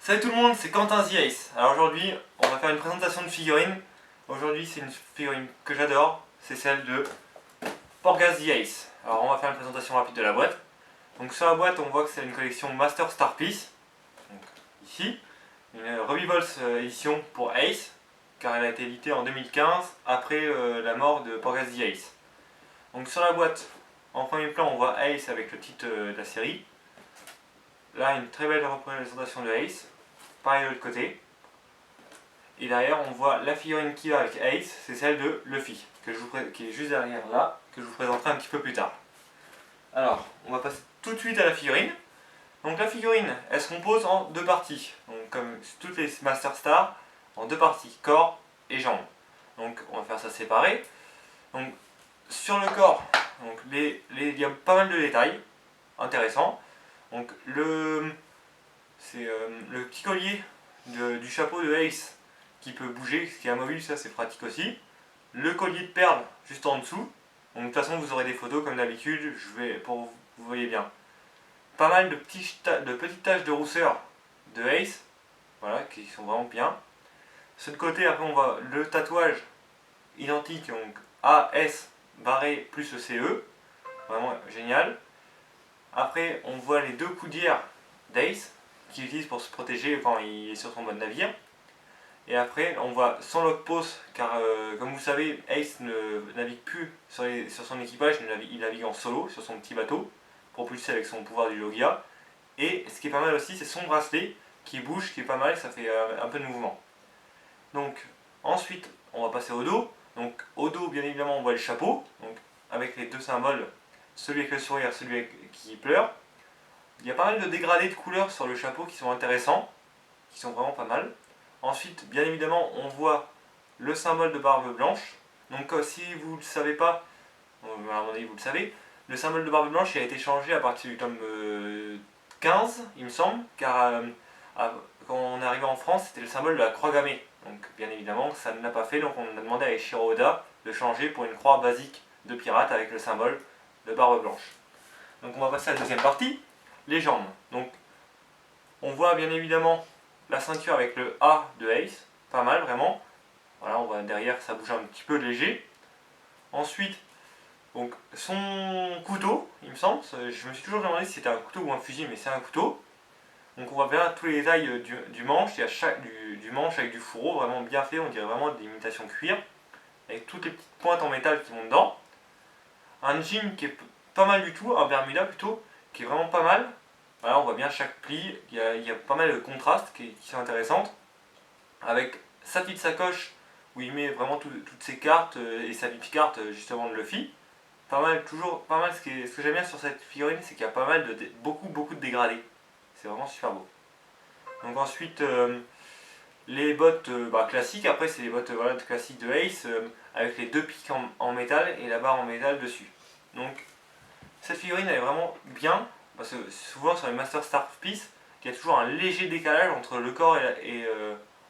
Salut tout le monde, c'est Quentin The Ace. Alors aujourd'hui, on va faire une présentation de figurines. Aujourd'hui, c'est une figurine que j'adore, c'est celle de Porgas The Ace. Alors on va faire une présentation rapide de la boîte. Donc sur la boîte, on voit que c'est une collection Master Star Piece. Donc ici, une Revivals édition pour Ace, car elle a été éditée en 2015 après la mort de Porgas The Ace. Donc sur la boîte, en premier plan, on voit Ace avec le titre de la série. Là, une très belle représentation de Ace. Pareil de l'autre côté. Et derrière, on voit la figurine qui va avec Ace, c'est celle de Luffy, qui est juste derrière là, que je vous présenterai un petit peu plus tard. Alors, on va passer tout de suite à la figurine. Donc la figurine, elle se compose en deux parties. Donc comme toutes les Master Star, en deux parties, corps et jambes. Donc on va faire ça séparé. Donc sur le corps, il y a pas mal de détails intéressants. Donc c'est le petit collier du chapeau de Ace qui peut bouger, ce qui est amovible, ça c'est pratique aussi. Le collier de perles juste en dessous. Donc de toute façon vous aurez des photos comme d'habitude, pour vous voyez bien. Pas mal de petites taches de rousseur de Ace, voilà, qui sont vraiment bien. De l'autre côté, après on voit le tatouage identique, donc AS barré plus le CE, vraiment génial. Après on voit les deux coudières d'Ace, qu'il utilise pour se protéger quand il est sur son mode navire. Et après, on voit son log post, car comme vous savez, Ace ne navigue plus sur son équipage, il navigue en solo sur son petit bateau, propulsé avec son pouvoir du Logia. Et ce qui est pas mal aussi, c'est son bracelet qui bouge, qui est pas mal, ça fait un peu de mouvement. Donc ensuite, on va passer au dos. Donc au dos, bien évidemment, on voit le chapeau, donc avec les deux symboles, celui avec le sourire, celui qui pleure. Il y a pas mal de dégradés de couleurs sur le chapeau qui sont intéressants, qui sont vraiment pas mal. Ensuite, bien évidemment, on voit le symbole de barbe blanche. Donc si vous ne le savez pas, à mon avis vous le savez, le symbole de barbe blanche il a été changé à partir du tome 15, il me semble, car quand on est arrivé en France, c'était le symbole de la croix gammée. Donc bien évidemment, ça ne l'a pas fait, donc on a demandé à Eiichiro Oda de changer pour une croix basique de pirate avec le symbole de barbe blanche. Donc on va passer à la deuxième partie, les jambes. Donc on voit bien évidemment la ceinture avec le A de Ace, pas mal vraiment. Voilà, on voit derrière ça bouge un petit peu léger. Ensuite, donc son couteau, il me semble, je me suis toujours demandé si c'était un couteau ou un fusil, mais c'est un couteau. Donc on voit bien tous les détails du manche, il y a du manche avec du fourreau, vraiment bien fait, on dirait vraiment de l'imitation cuir, avec toutes les petites pointes en métal qui vont dedans. Un jean qui est pas mal du tout, un Bermuda plutôt, qui est vraiment pas mal. Voilà, on voit bien chaque pli, il y a pas mal de contrastes qui sont intéressantes. Avec sa petite sacoche où il met vraiment toutes ses cartes et sa petite carte justement de Luffy. Pas mal, toujours pas mal. Ce que j'aime bien sur cette figurine, c'est qu'il y a pas mal beaucoup de dégradés. C'est vraiment super beau. Donc ensuite, les bottes classiques. Après, c'est les bottes classiques de Ace avec les deux pics en métal et la barre en métal dessus. Donc cette figurine elle est vraiment bien parce que souvent sur les Master Star Piece, il y a toujours un léger décalage entre le corps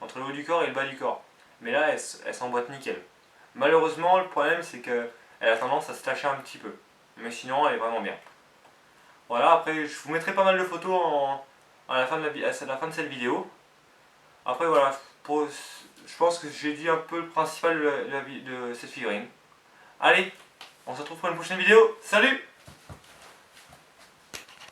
entre le haut du corps et le bas du corps. Mais là, elle s'emboîte nickel. Malheureusement, le problème c'est qu'elle a tendance à se tâcher un petit peu. Mais sinon, elle est vraiment bien. Voilà, après, je vous mettrai pas mal de photos à la fin de cette vidéo. Après, voilà, je pense que j'ai dit un peu le principal de cette figurine. Allez, on se retrouve pour une prochaine vidéo. Salut!